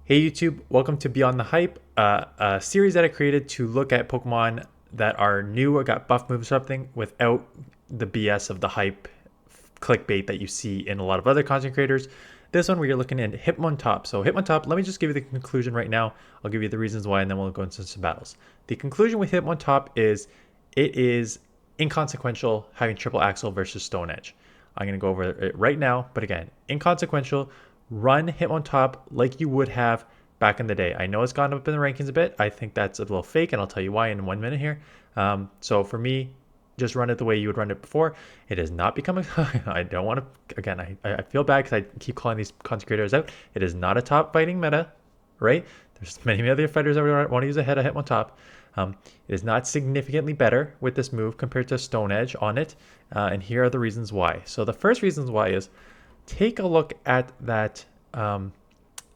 Hey YouTube, welcome to Beyond the Hype, a series that I created to look at Pokemon that are new or got buff moves or something without the BS of the hype clickbait that you see in a lot of other content creators. This one we're looking at Hitmontop. So Hitmontop, let me just give you the conclusion right now. I'll give you the reasons why and then we'll go into some battles. The conclusion with Hitmontop is it is inconsequential having triple Axel versus Stone Edge. I'm going to go over it right now, but again, inconsequential. Run Hitmontop like you would have back in the day. I know it's gone up in the rankings a bit. I think that's a little fake, and I'll tell you why in 1 minute here. So for me, just run it the way you would run it before. It is not becoming. I don't want to. Again, I feel bad because I keep calling these content creators out. It is not a top fighting meta, right? There's many other fighters that want to use a head of Hitmontop. It is not significantly better with this move compared to Stone Edge on it, and here are the reasons why. So the first reasons why is take a look at that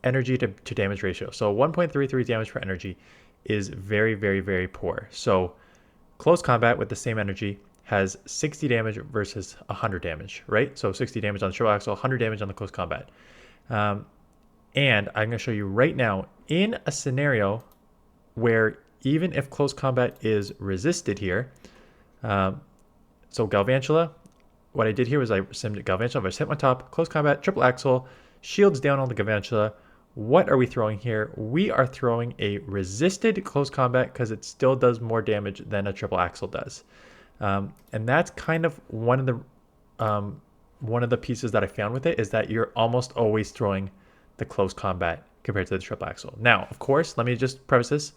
energy to damage ratio. So 1.33 damage per energy is very, very, very poor. So close combat with the same energy has 60 damage versus 100 damage, right? So 60 damage on the triple axle, 100 damage on the close combat. And I'm going to show you right now in a scenario where even if close combat is resisted here, so Galvantula, what I did here was I simmed Galvantula versus Hitmontop, close combat, triple axle, shields down on the Galvantula. What are we throwing here? We are throwing a resisted close combat because it still does more damage than a triple axle does. And that's kind of one of the pieces that I found with it is that you're almost always throwing the close combat compared to the triple axle. Now, of course, let me just preface this.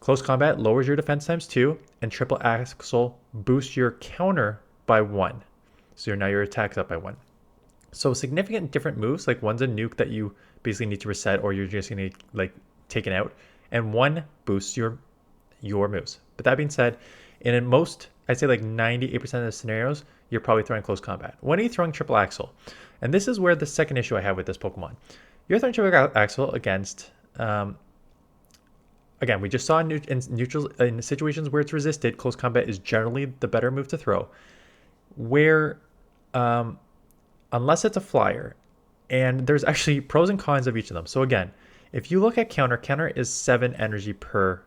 Close combat lowers your defense times 2, and triple axle boosts your counter by 1. So now your attack's up by 1. So significant different moves, like one's a nuke that you basically need to reset or you're just going to like take it out, and one boosts your moves. But that being said, in most, I'd say like 98% of the scenarios, you're probably throwing close combat. When are you throwing triple axle? And this is where the second issue I have with this Pokemon. You're throwing triple axle against, again, we just saw in situations where it's resisted, close combat is generally the better move to throw. Where unless it's a flyer, and there's actually pros and cons of each of them. So again, if you look at counter is 7 energy per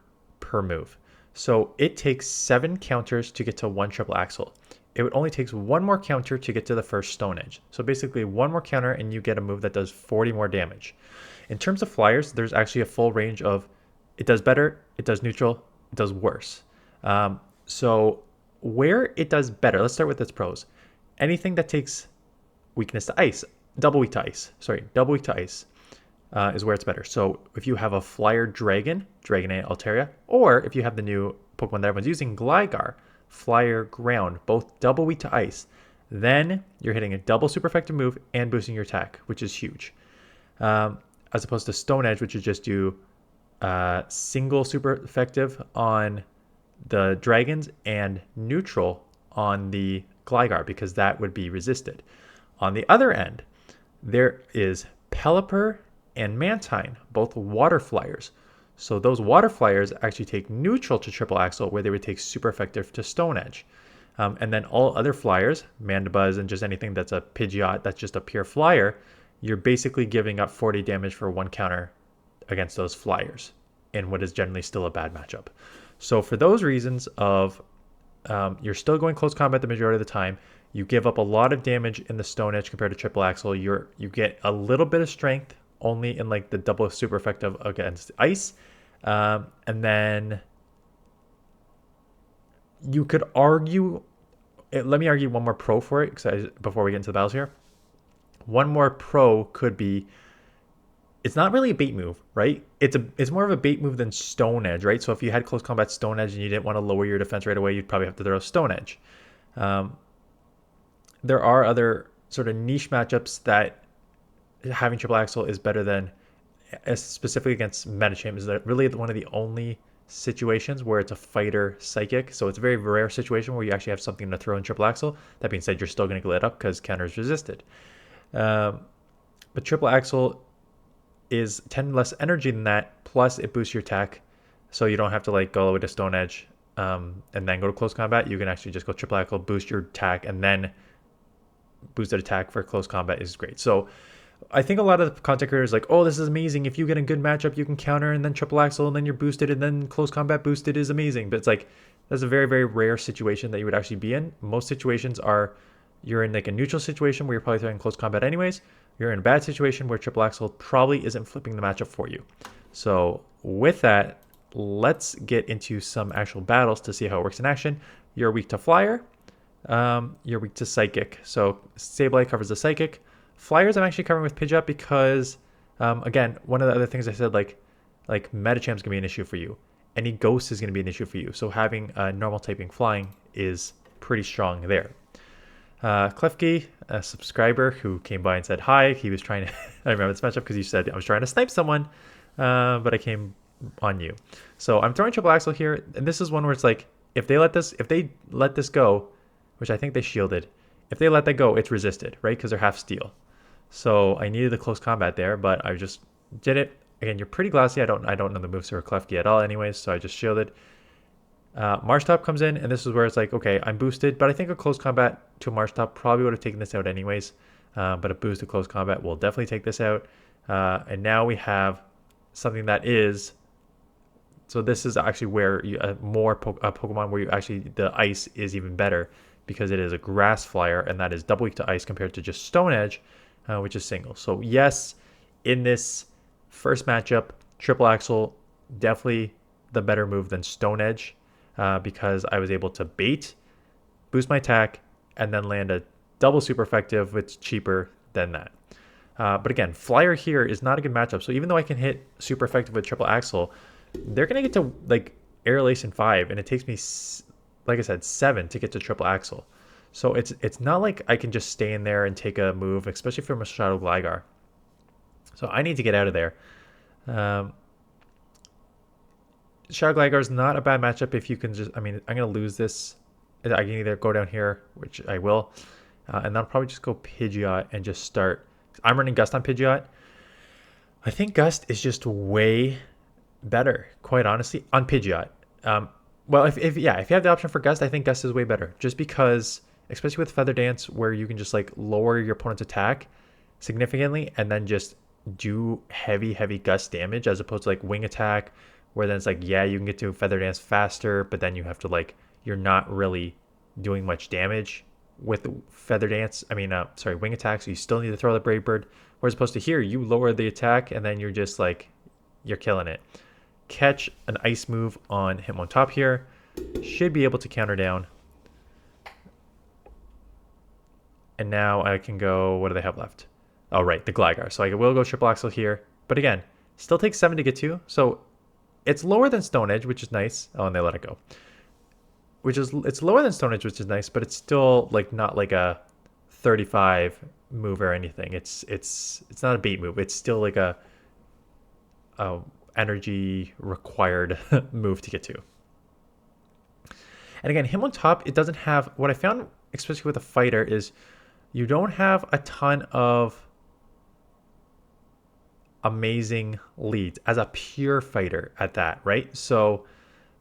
move. So it takes 7 counters to get to 1 triple axle. It only takes 1 more counter to get to the first Stone Edge. So basically 1 more counter and you get a move that does 40 more damage. In terms of flyers, there's actually a full range of it does better, it does neutral, it does worse. So where it does better, let's start with its pros. Anything that takes weakness to ice, double weak to ice is where it's better. So if you have a flyer Dragonite Altaria, or if you have the new Pokemon that everyone's using, Gligar, flyer ground, both double weak to ice, then you're hitting a double super effective move and boosting your attack, which is huge. As opposed to Stone Edge, which is just do single super effective on the dragons and neutral on the Gligar because that would be resisted. On the other end, there is Pelipper and Mantine, both water flyers. So those water flyers actually take neutral to triple axle where they would take super effective to Stone Edge. And then all other flyers, Mandibuzz and just anything that's a Pidgeot, that's just a pure flyer, you're basically giving up 40 damage for 1 counter against those flyers in what is generally still a bad matchup. So for those reasons of you're still going close combat the majority of the time, you give up a lot of damage in the Stone Edge compared to triple axle. You get a little bit of strength only in like the double super effective against ice, and then you could argue. Let me argue one more pro for it before we get into the battles here. One more pro could be it's not really a bait move, right? It's more of a bait move than Stone Edge, right? So if you had close combat Stone Edge and you didn't want to lower your defense right away, you'd probably have to throw Stone Edge. There are other sort of niche matchups that having triple axle is better than, specifically against Medicham, is that really one of the only situations where it's a fighter psychic. So it's a very rare situation where you actually have something to throw in triple axle. That being said, you're still going to get lit up because counter is resisted. But triple axle is 10 less energy than that, plus it boosts your attack, so you don't have to like go all the way to Stone Edge and then go to close combat. You can actually just go triple axle, boost your attack, and then boosted attack for close combat is great. So I think a lot of the content creators are like, oh, this is amazing. If you get a good matchup, you can counter and then triple axel and then you're boosted and then close combat boosted is amazing. But it's like, that's a very, very rare situation that you would actually be in. Most situations are you're in like a neutral situation where you're probably throwing close combat anyways. You're in a bad situation where triple axel probably isn't flipping the matchup for you. So with that, let's get into some actual battles to see how it works in action. You're weak to flyer. You're weak to psychic. So Sableye covers the psychic. Flyers I'm actually covering with Pidgeot because, again, one of the other things I said, like Medichamp's going to be an issue for you. Any Ghost is going to be an issue for you. So having a normal typing flying is pretty strong there. Klefki, a subscriber who came by and said hi. He was trying to, I remember this matchup because you said I was trying to snipe someone, but I came on you. So I'm throwing triple axle here. And this is one where it's like, if they let this go, which I think they shielded, if they let that go, it's resisted, right? Because they're half steel. So I needed the close combat there, but I just did it. Again, you're pretty glassy. I don't know the moves for Klefki at all anyways, so I just shielded. Marshtop comes in, and this is where it's like, okay, I'm boosted, but I think a close combat to a Marshtop probably would have taken this out anyways. But a boost to close combat will definitely take this out. And now we have something that is, so this is actually where you, more Pokemon where you actually, the ice is even better because it is a grass flyer, and that is double weak to ice compared to just Stone Edge, which is single. So yes, in this first matchup, triple axle definitely the better move than Stone Edge, because I was able to bait, boost my attack, and then land a double super effective, which is cheaper than that. But again, flyer here is not a good matchup. So even though I can hit super effective with triple axle, they're gonna get to like aerial ace in 5, and it takes me, like I said, 7 to get to triple axle. So it's not like I can just stay in there and take a move, especially from a Shadow Gligar. So I need to get out of there. Shadow Gligar is not a bad matchup if you can just, I mean, I'm going to lose this. I can either go down here, which I will, and then I'll probably just go Pidgeot and just start. I'm running Gust on Pidgeot. I think Gust is just way better, quite honestly, on Pidgeot. Well, if you have the option for Gust, I think Gust is way better, just because, especially with Feather Dance, where you can just like lower your opponent's attack significantly and then just do heavy Gust damage, as opposed to like Wing Attack, where then it's like, yeah, you can get to Feather Dance faster, but then you have to like, you're not really doing much damage with Feather Dance. I mean, Wing Attack, so you still need to throw the Brave Bird. Whereas opposed to here, you lower the attack and then you're just like, you're killing it. Catch an ice move on Hitmontop here. Should be able to counter down. And now I can go, what do they have left? Oh, right, the Gligar. So I will go triple axle here. But again, still takes 7 to get to. So it's lower than Stone Edge, which is nice. Oh, and they let it go. It's lower than Stone Edge, which is nice, but it's still like not like a 35 move or anything. It's not a bait move. It's still like a energy required move to get to. And again, Hitmontop, it doesn't have, what I found, especially with a fighter, is you don't have a ton of amazing leads as a pure fighter at that, right? So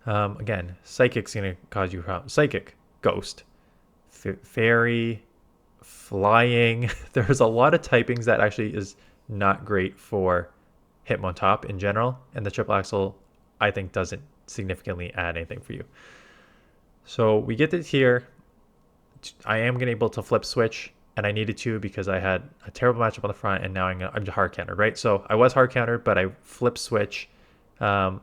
again, Psychic's going to cause you problems. Psychic, Ghost, Fairy, Flying. There's a lot of typings that actually is not great for Hitmontop in general, and the triple axle I think doesn't significantly add anything for you. So we get it here. I am going to be able to flip switch, and I needed to because I had a terrible matchup on the front, and now I'm hard countered, right? So I was hard countered, but I flip switch. So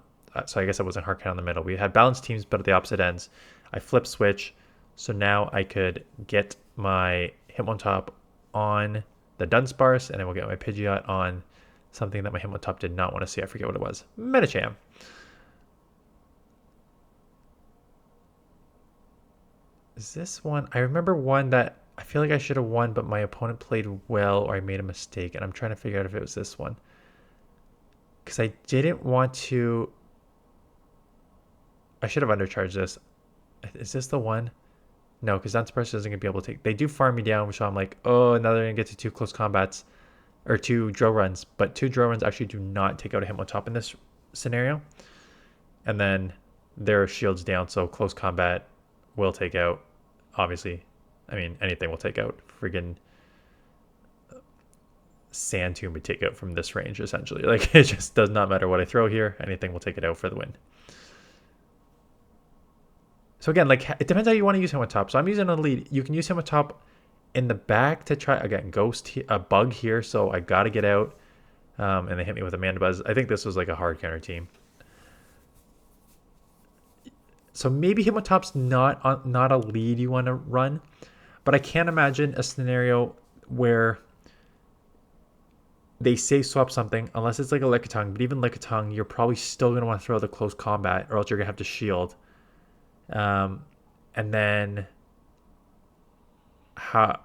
I guess I wasn't hard countered in the middle. We had balanced teams, but at the opposite ends. I flip switch, so now I could get my Hitmontop on the Dunsparce, and I will get my Pidgeot on something that my Hitmontop did not want to see. I forget what it was. Medicham. Is this one? I remember one that I feel like I should have won, but my opponent played well, or I made a mistake, and I'm trying to figure out if it was this one. Because I didn't want to... I should have undercharged this. Is this the one? No, because Dunsparce isn't going to be able to take... They do farm me down, so I'm like, oh, now they're going to get to 2 close combats. Or 2 drill runs. But 2 drill runs actually do not take out a Hitmontop in this scenario. And then their shield's down, so close combat will take out, obviously. I mean, anything will take out. Friggin' Sand Tomb would take out from this range, essentially. Like, it just does not matter what I throw here. Anything will take it out for the win. So again, like, it depends how you want to use Hitmontop. So I'm using a lead. You can use Hitmontop in the back to try, again, a bug here. So I got to get out. And they hit me with a Mandibuzz. I think this was like a hard counter team. So maybe Hitmontop's not a lead you want to run. But I can't imagine a scenario where they say swap something, unless it's like a Lickitung. But even Lickitung, you're probably still going to want to throw the close combat, or else you're going to have to shield. And then I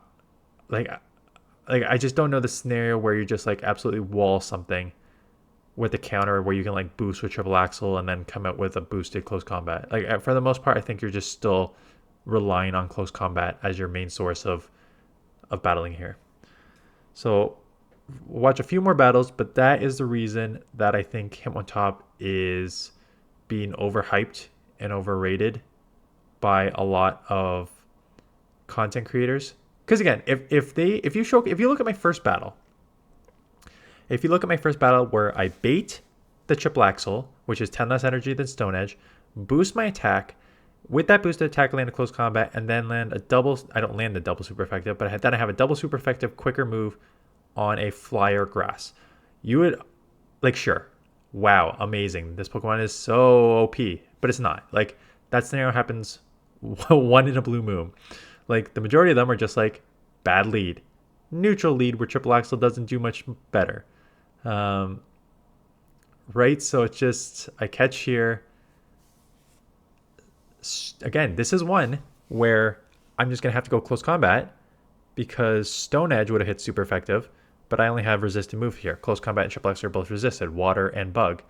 just don't know the scenario where you just like absolutely wall something with the counter where you can like boost with triple Axel and then come out with a boosted close combat. Like, for the most part, I think you're just still relying on close combat as your main source of battling here. So watch a few more battles, but that is the reason that I think Hitmontop is being overhyped and overrated by a lot of content creators. Because again, if you look at my first battle, where I bait the triple Axel, which is 10 less energy than Stone Edge, boost my attack, with that boosted attack land a close combat, and then land a double. I don't land the double super effective, but then I have a double super effective quicker move on a flyer grass. You would, like, sure, wow, amazing, this Pokemon is so OP, but it's not. Like, that scenario happens one in a blue moon. Like, the majority of them are just like bad lead, neutral lead where triple Axel doesn't do much better. Right, so it's just, I catch here. Again, this is one where I'm just gonna have to go close combat because Stone Edge would have hit super effective, but I only have resisted move here. Close combat and triple X are both resisted, water and bug.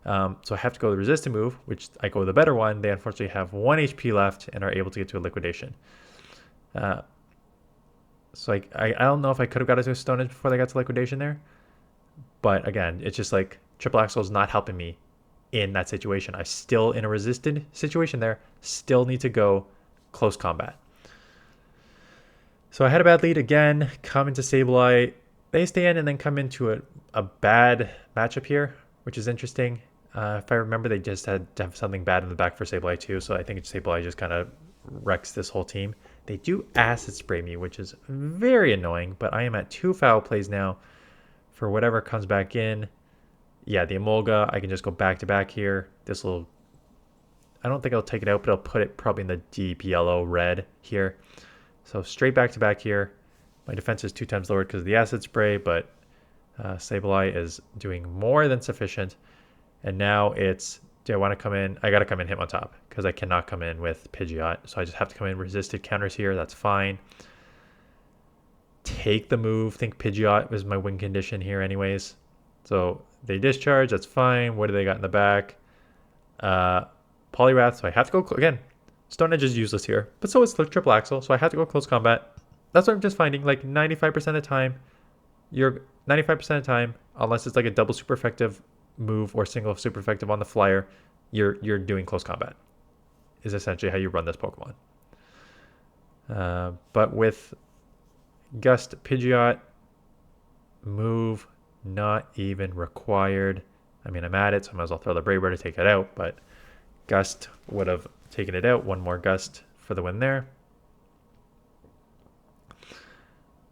So I have to go the resisted move, which I go the better one. They unfortunately have 1 HP left and are able to get to a liquidation. So I don't know if I could have got it to a Stone Edge before they got to liquidation there. But again, it's just like triple Axel is not helping me in that situation. I'm still in a resisted situation there. Still need to go close combat. So I had a bad lead again. Come into Sableye. They stay in and then come into a bad matchup here, which is interesting. If I remember, they just had to have something bad in the back for Sableye too. So I think Sableye just kind of wrecks this whole team. They do acid spray me, which is very annoying. But I am at 2 foul plays now for whatever comes back in. Yeah, the Emolga, I can just go back to back here. This will, I don't think I'll take it out, but I'll put it probably in the deep yellow red here. So straight back to back here. My defense is 2 times lowered because of the acid spray, but Sableye is doing more than sufficient. And now it's, do I want to come in? I got to come in Hitmontop because I cannot come in with Pidgeot. So I just have to come in resisted counters here. That's fine. Take the move. Think Pidgeot was my win condition here anyways. So they discharge. That's fine. What do they got in the back? Poliwrath. So I have to go, again, Stone Edge is useless here. But so is triple Axel. So I have to go close combat. That's what I'm just finding. Like 95% of the time, unless it's like a double super effective move or single super effective on the flyer, you're doing close combat. Is essentially how you run this Pokemon. But with Gust Pidgeot, move not even required. I mean, I'm at it, so I might as well throw the Brave Bird to take it out, but Gust would have taken it out. One more Gust for the win there.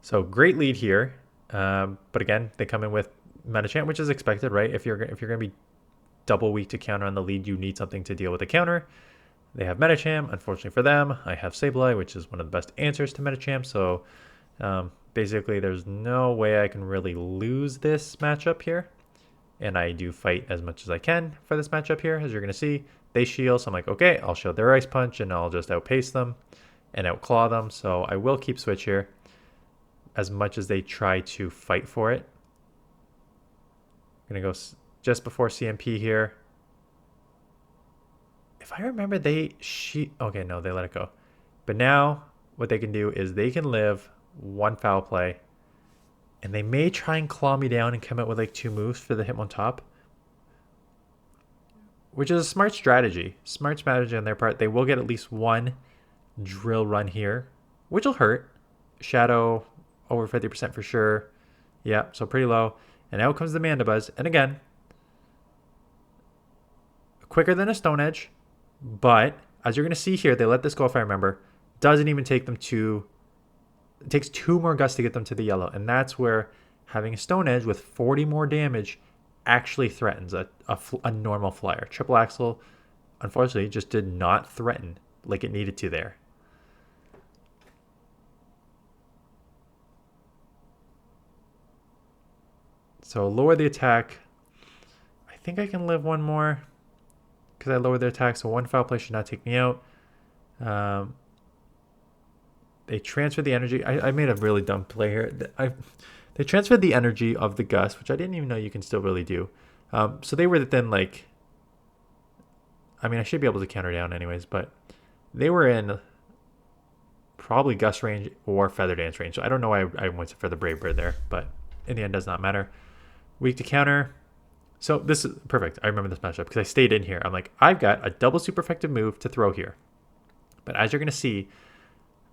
So great lead here. But again, they come in with Medicham, which is expected, right? If you're going to be double weak to counter on the lead, you need something to deal with the counter. They have Medicham. Unfortunately for them, I have Sableye, which is one of the best answers to Medicham. So basically, there's no way I can really lose this matchup here. And I do fight as much as I can for this matchup here, as you're going to see. They shield, so I'm like, okay, I'll shield their Ice Punch, and I'll just outpace them and outclaw them. So I will keep Switch here as much as they try to fight for it. I'm going to go just before CMP here. If I remember, okay, no, they let it go. But now what they can do is they can live 1 foul play, and they may try and claw me down and come out with like 2 moves for the Hitmontop, which is a smart strategy. Smart strategy on their part. They will get at least 1 drill run here, which will hurt. Shadow over 50% for sure. Yeah, so pretty low. And out comes the Mandibuzz. And again, quicker than a Stone Edge. But as you're going to see here, they let this go if I remember. Doesn't even take them to... It takes 2 more gusts to get them to the yellow. And that's where having a Stone Edge with 40 more damage actually threatens a normal flyer. Triple Axel, unfortunately, just did not threaten like it needed to there. So lower the attack. I think I can live one more because I lowered the attack. So 1 foul play should not take me out. They transferred the energy. I made a really dumb play here. They transferred the energy of the gust, which I didn't even know you can still really do. So they were then like... I mean, I should be able to counter down anyways, but they were in probably gust range or feather dance range. So I don't know why I went for the Brave Bird there, but in the end, does not matter. Weak to counter. So this is perfect. I remember this matchup because I stayed in here. I'm like, I've got a double super effective move to throw here. But as you're going to see,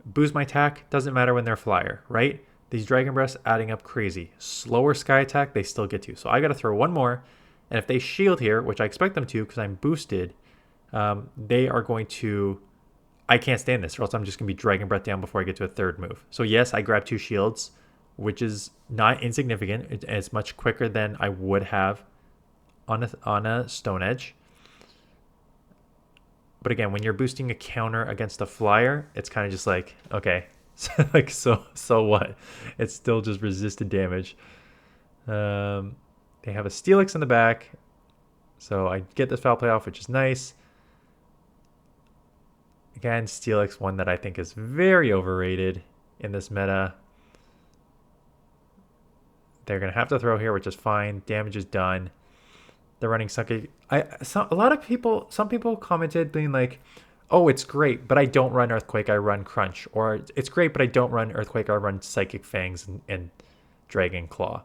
boost my attack doesn't matter when they're flyer, right? These Dragon Breaths adding up crazy. Slower Sky attack, they still get to. So I got to throw one more. And if they shield here, which I expect them to because I'm boosted, they are going to... I can't stand this or else I'm just going to be Dragon Breath down before I get to a third move. So yes, I grab 2 shields, which is not insignificant. It's much quicker than I would have on a Stone Edge. But again, when you're boosting a counter against a flyer, it's kind of just like, okay, like so what? It's still just resisted damage. They have a Steelix in the back, so I get this foul play off, which is nice. Again, Steelix, one that I think is very overrated in this meta. They're going to have to throw here, which is fine. Damage is done. They're running Sucky. Some people commented being like, oh, it's great, but I don't run Earthquake, I run Crunch. Or it's great, but I don't run Earthquake, I run Psychic Fangs and Dragon Claw.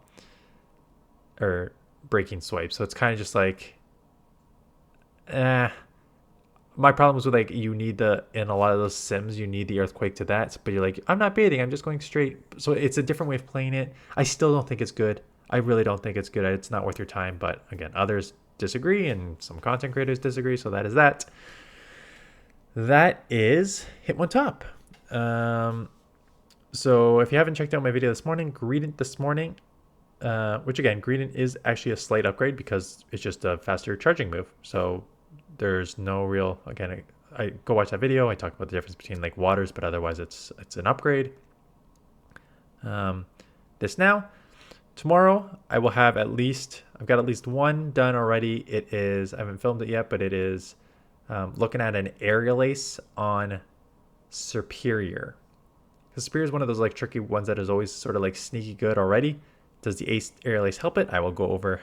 Or Breaking Swipe. So it's kind of just like, my problem is with like, you need in a lot of those sims, you need the Earthquake to that. But you're like, I'm not baiting, I'm just going straight. So it's a different way of playing it. I still don't think it's good. I really don't think it's good. It's not worth your time. But again, others disagree and some content creators disagree. So that is that. That is Hitmontop. So if you haven't checked out my video this morning, Greedent this morning, which again, Greedent is actually a slight upgrade because it's just a faster charging move. So there's no real, again, I go watch that video. I talk about the difference between like waters, but otherwise it's an upgrade. This now. Tomorrow, I will have I've got at least one done already. It is, I haven't filmed it yet, but it is looking at an Aerial Ace on Superior. Because Superior is one of those like tricky ones that is always sort of like sneaky good already. Does the Aerial Ace help it? I will go over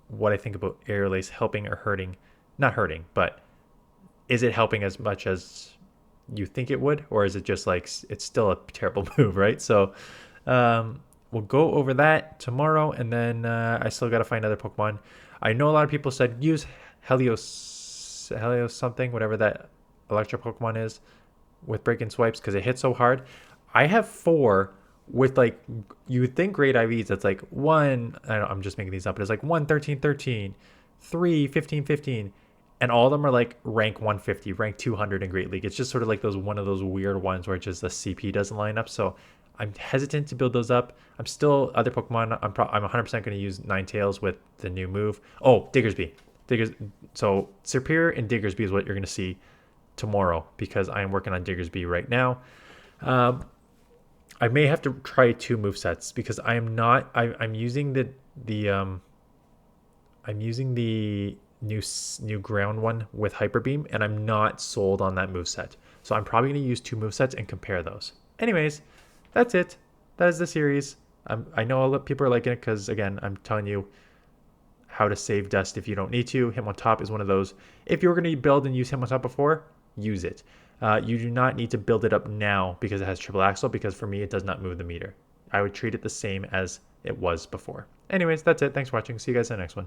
what I think about Aerial Ace helping or hurting. Not hurting, but is it helping as much as you think it would? Or is it just like, it's still a terrible move, right? So, we'll go over that tomorrow, and then I still got to find other Pokemon. I know a lot of people said use Helios something, whatever that Electro Pokemon is, with Break and Swipes because it hits so hard. I have 4 with like, you would think great IVs. That's like 1, I'm just making these up, but it's like 1, 13, 13, 3, 15, 15. And all of them are like rank 150, rank 200 in Great League. It's just sort of like one of those weird ones where just the CP doesn't line up. So I'm hesitant to build those up. I'm still other Pokemon. I'm 100% going to use Ninetales with the new move. Oh, Diggersby. So Superior and Diggersby is what you're going to see tomorrow because I am working on Diggersby right now. I may have to try 2 movesets because I am not. I'm using I'm using the new ground one with Hyper Beam, and I'm not sold on that moveset. So I'm probably going to use 2 movesets and compare those. Anyways, that's it. That is the series. I know a lot of people are liking it because, again, I'm telling you how to save dust if you don't need to. Hitmontop is one of those. If you were going to build and use Hitmontop before, use it. You do not need to build it up now because it has triple axle, because for me, it does not move the meter. I would treat it the same as it was before. Anyways, that's it. Thanks for watching. See you guys in the next one.